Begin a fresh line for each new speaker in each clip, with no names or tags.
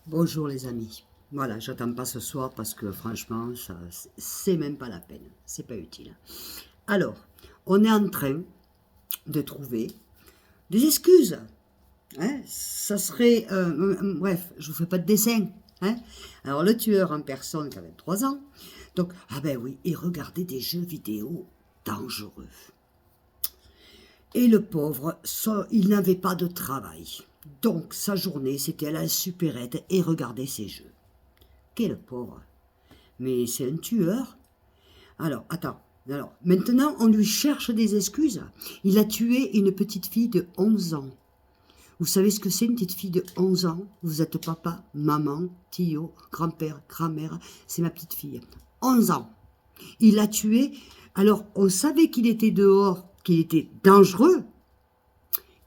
Bonjour les amis. Voilà, j'attends pas ce soir parce que franchement, ça, c'est même pas la peine. C'est pas utile. Alors, on est en train de trouver des excuses. Hein. Ça serait... bref, je vous fais pas de dessin. Hein. Alors, le tueur en personne qui avait 3 ans. Donc, ah ben oui, il regardait des jeux vidéo dangereux. Et le pauvre, il n'avait pas de travail. Donc, sa journée, c'était à la supérette et regarder ses jeux. Quel pauvre. Mais c'est un tueur. Alors, attends. Alors, maintenant, on lui cherche des excuses. Il a tué une petite fille de 11 ans. Vous savez ce que c'est une petite fille de 11 ans? Vous êtes papa, maman, tio, grand-père, grand-mère. C'est ma petite fille. 11 ans. Il l'a tué. Alors, on savait qu'il était dehors, qu'il était dangereux,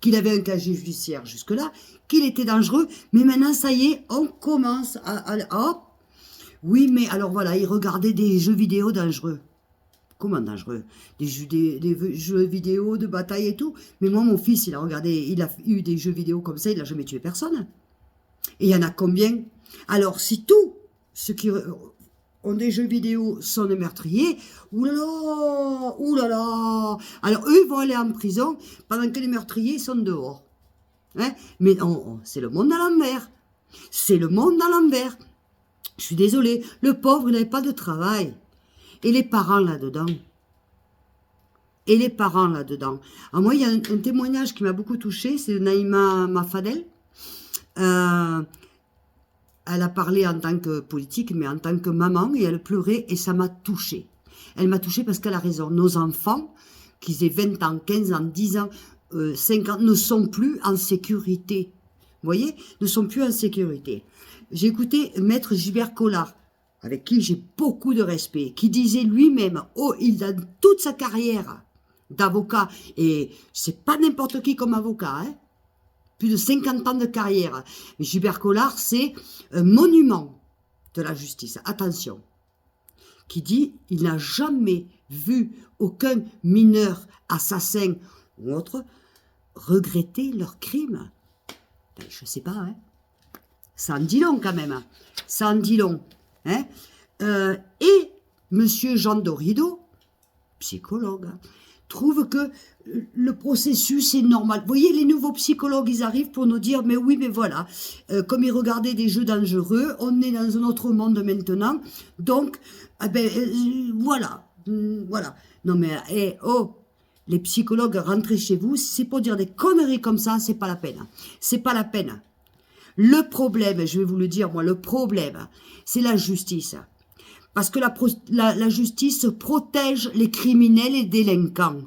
qu'il avait un casier judiciaire jusque-là, qu'il était dangereux. Mais maintenant, ça y est, on commence hop. Oui, mais alors voilà, il regardait des jeux vidéo dangereux. Comment dangereux? Des jeux vidéo de bataille et tout. Mais moi, mon fils, il a eu des jeux vidéo comme ça, il n'a jamais tué personne. Et il y en a combien? Alors, si tous ceux qui ont des jeux vidéo sont des meurtriers, oulala, oulala. Alors, eux, ils vont aller en prison pendant que les meurtriers sont dehors. Hein? Mais c'est le monde à l'envers. C'est le monde à l'envers. Je suis désolée, le pauvre, il n'avait pas de travail. Et les parents là-dedans. Et les parents là-dedans. Alors moi, il y a un témoignage qui m'a beaucoup touchée, c'est de Naïma Mafadel. Elle a parlé en tant que politique, mais en tant que maman, et elle pleurait, et ça m'a touchée. Elle m'a touchée parce qu'elle a raison. Nos enfants, qu'ils aient 20 ans, 15 ans, 10 ans, 5 ans, ne sont plus en sécurité. Vous voyez? Ne sont plus en sécurité. J'ai écouté Maître Gilbert Collard, avec qui j'ai beaucoup de respect, qui disait lui-même, oh, il a toute sa carrière d'avocat, et c'est pas n'importe qui comme avocat, hein, plus de 50 ans de carrière. Mais Gilbert Collard, c'est un monument de la justice, attention, qui dit, il n'a jamais vu aucun mineur assassin ou autre regretter leur crime. Ben, je sais pas, hein. Ça en dit long quand même. Ça en dit long. Hein. Et monsieur Jean Dorido, psychologue, trouve que le processus est normal. Vous voyez, les nouveaux psychologues, ils arrivent pour nous dire, mais oui, mais voilà, comme ils regardaient des jeux dangereux, on est dans un autre monde maintenant, donc, voilà, voilà. Non mais, oh, les psychologues, rentrez chez vous, si c'est pour dire des conneries comme ça, c'est pas la peine. C'est pas la peine. Le problème, je vais vous le dire, moi, le problème, c'est la justice. Parce que la justice protège les criminels et délinquants.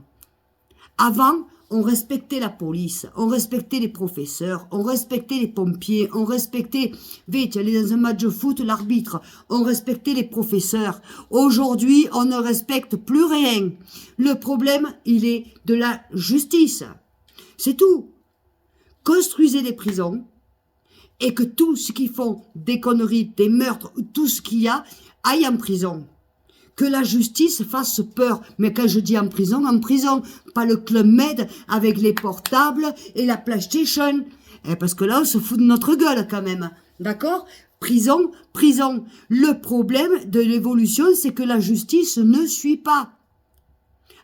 Avant, on respectait la police, on respectait les professeurs, on respectait les pompiers, on respectait, vite, aller dans un match de foot, l'arbitre, on respectait les professeurs. Aujourd'hui, on ne respecte plus rien. Le problème, il est de la justice. C'est tout. Construisez des prisons, et que tous ceux qui font des conneries, des meurtres, tout ce qu'il y a, aillent en prison. Que la justice fasse peur. Mais quand je dis en prison, pas le Club Med avec les portables et la PlayStation. Parce que là, on se fout de notre gueule quand même. D'accord? Prison, prison. Le problème de l'évolution, c'est que la justice ne suit pas.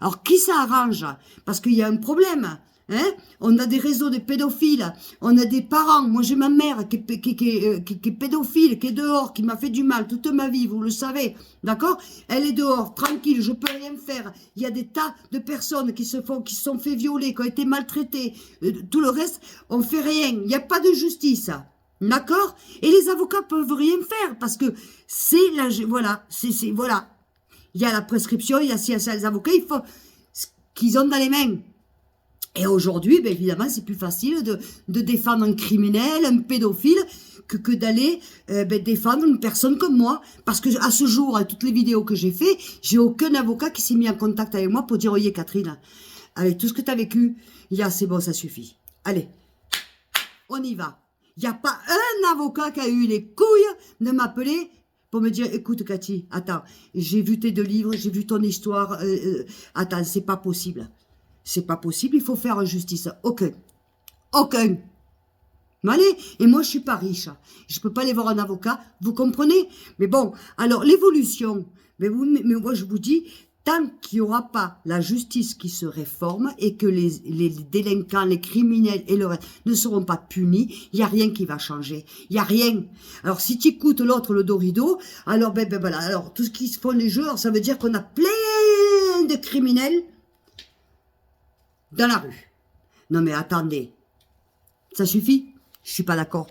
Alors, qui ça arrange? Parce qu'il y a un problème. Hein? On a des réseaux de pédophiles, on a des parents. Moi, j'ai ma mère qui est pédophile, qui est dehors, qui m'a fait du mal toute ma vie, vous le savez, d'accord? Elle est dehors, tranquille, je peux rien faire. Il y a des tas de personnes qui se sont fait violer, qui ont été maltraitées. Tout le reste, on fait rien. Il n'y a pas de justice, d'accord? Et les avocats peuvent rien faire parce que c'est la, voilà, voilà. Il y a la prescription, il y a les avocats, il faut ce qu'ils ont dans les mains. Et aujourd'hui, ben évidemment, c'est plus facile de défendre un criminel, un pédophile, que d'aller défendre une personne comme moi. Parce que à ce jour, avec toutes les vidéos que j'ai fait, j'ai aucun avocat qui s'est mis en contact avec moi pour dire, oye Catherine, avec tout ce que tu as vécu, c'est bon, ça suffit. Allez, on y va. Il n'y a pas un avocat qui a eu les couilles de m'appeler pour me dire, écoute Cathy, attends, j'ai vu tes 2 livres, j'ai vu ton histoire, attends, c'est pas possible. C'est pas possible, il faut faire justice. Aucun. Aucun. Allez, et moi je suis pas riche, je peux pas aller voir un avocat, vous comprenez? Mais bon, alors l'évolution, mais moi je vous dis, tant qu'il n'y aura pas la justice qui se réforme et que les délinquants, les criminels et le reste ne seront pas punis, il n'y a rien qui va changer. Il n'y a rien. Alors si tu écoutes l'autre, le Dorido, alors ben voilà, alors tout ce qui se font les jeux, alors, ça veut dire qu'on a plein de criminels dans la rue. Non mais attendez, ça suffit? Je suis pas d'accord.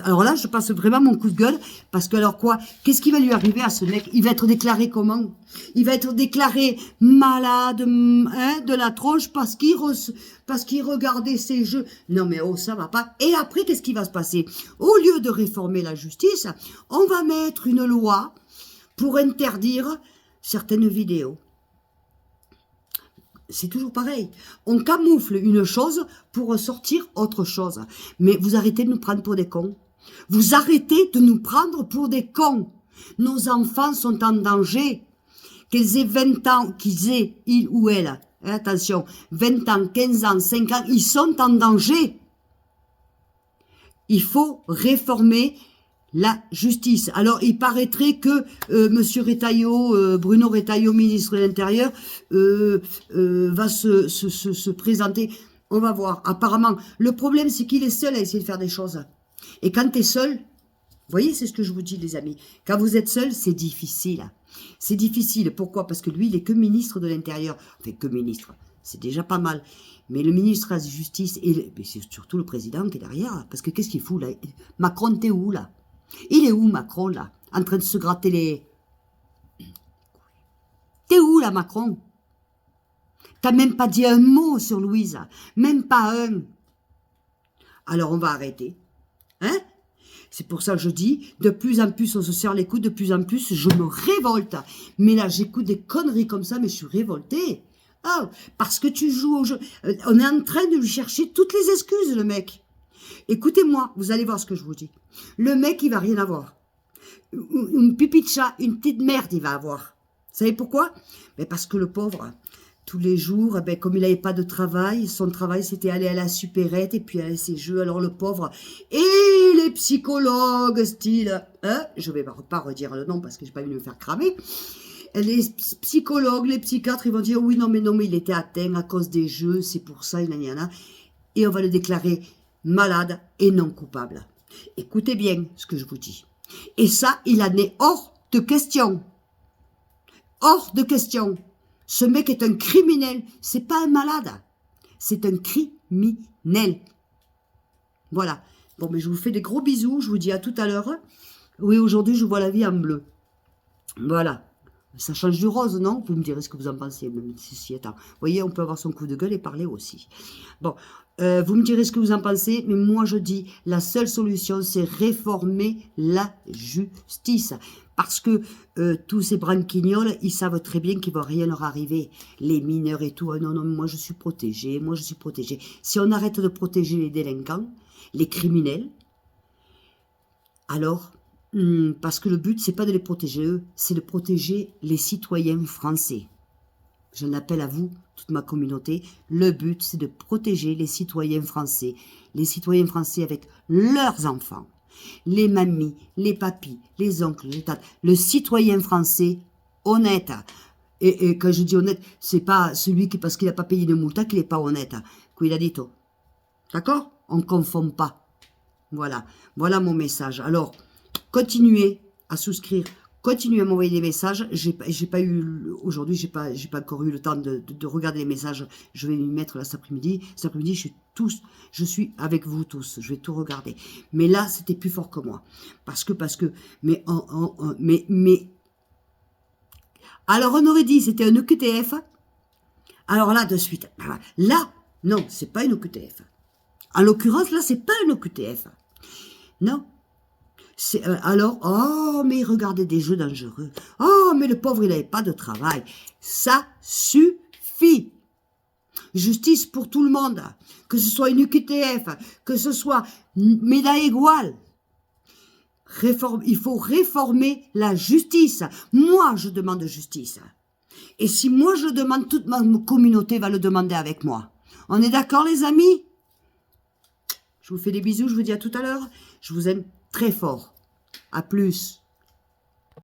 Alors là, je passe vraiment mon coup de gueule, parce que alors quoi, qu'est-ce qui va lui arriver à ce mec? Il va être déclaré comment? Il va être déclaré malade, hein, de la tronche, parce qu'il regardait ses jeux. Non mais oh, ça va pas. Et après, qu'est-ce qui va se passer? Au lieu de réformer la justice, on va mettre une loi pour interdire certaines vidéos. C'est toujours pareil. On camoufle une chose pour sortir autre chose. Mais vous arrêtez de nous prendre pour des cons. Vous arrêtez de nous prendre pour des cons. Nos enfants sont en danger. Qu'ils aient 20 ans, qu'ils aient, il ou elle, attention, 20 ans, 15 ans, 5 ans, ils sont en danger. Il faut réformer la justice. Alors, il paraîtrait que Monsieur Retailleau, Bruno Retailleau, ministre de l'Intérieur, va se présenter. On va voir. Apparemment, le problème, c'est qu'il est seul à essayer de faire des choses. Et quand tu es seul, vous voyez, c'est ce que je vous dis, les amis. Quand vous êtes seul, c'est difficile. C'est difficile. Pourquoi? Parce que lui, il est que ministre de l'Intérieur. Enfin, que ministre. C'est déjà pas mal. Mais le ministre de la Justice, et c'est surtout le président qui est derrière. Parce que qu'est-ce qu'il fout, là? Macron, t'es où, là? Il est où, Macron, là? En train de se gratter les... T'es où, là, Macron? T'as même pas dit un mot sur Louise. Même pas un. Alors, on va arrêter. Hein? C'est pour ça que je dis, de plus en plus, on se serre les coudes, de plus en plus, je me révolte. Mais là, j'écoute des conneries comme ça, mais je suis révoltée. Oh, parce que tu joues au jeu. On est en train de lui chercher toutes les excuses, le mec. Écoutez-moi, vous allez voir ce que je vous dis. Le mec, il va rien avoir. Une pipi de chat, une petite merde, il va avoir. Vous savez pourquoi? Mais parce que le pauvre, tous les jours, ben, comme il n'avait pas de travail, son travail, c'était aller à la supérette et puis aller à ses jeux. Alors le pauvre, et les psychologues, style, hein, je vais pas redire le nom parce que j'ai pas envie de me faire cramer. Les psychologues, les psychiatres, ils vont dire, oui, non, mais il était atteint à cause des jeux, c'est pour ça, il y en a. Et on va le déclarer malade et non coupable. Écoutez bien ce que je vous dis. Et ça, il en est hors de question. Hors de question. Ce mec est un criminel. C'est pas un malade. C'est un criminel. Voilà. Bon, mais je vous fais des gros bisous. Je vous dis à tout à l'heure. Oui, aujourd'hui, je vois la vie en bleu. Voilà. Ça change du rose, non? Vous me direz ce que vous en pensez, même si attends. Vous voyez, on peut avoir son coup de gueule et parler aussi. Bon, vous me direz ce que vous en pensez, mais moi je dis, la seule solution, c'est réformer la justice. Parce que tous ces branquignols, ils savent très bien qu'il ne va rien leur arriver. Les mineurs et tout, ah non, non, moi je suis protégé, moi je suis protégé. Si on arrête de protéger les délinquants, les criminels, alors... parce que le but, c'est pas de les protéger eux, c'est de protéger les citoyens français. J'en appelle à vous, toute ma communauté. Le but, c'est de protéger les citoyens français. Les citoyens français avec leurs enfants. Les mamies, les papis, les oncles, les tantes. Le citoyen français honnête. Et quand je dis honnête, c'est pas celui qui, parce qu'il n'a pas payé de multa, qu'il n'est pas honnête. Cuidadito. D'accord? On ne confond pas. Voilà. Voilà mon message. Alors... continuez à souscrire, continuez à m'envoyer des messages. J'ai pas eu aujourd'hui, j'ai pas encore eu le temps de regarder les messages. Je vais m'y mettre là cet après-midi. Cet après-midi, je suis avec vous tous. Je vais tout regarder. Mais là, c'était plus fort que moi, parce que, mais alors on aurait dit c'était un OQTF. Alors là, de suite, là, non, c'est pas une OQTF. En l'occurrence, là, c'est pas un OQTF. Non. Alors, oh, mais il regardait des jeux dangereux. Oh, mais le pauvre, il n'avait pas de travail. Ça suffit. Justice pour tout le monde. Que ce soit une UQTF, que ce soit médaille égale. Il faut réformer la justice. Moi, je demande justice. Et si moi, je le demande, toute ma communauté va le demander avec moi. On est d'accord, les amis? Je vous fais des bisous, je vous dis à tout à l'heure. Je vous aime très fort. À plus.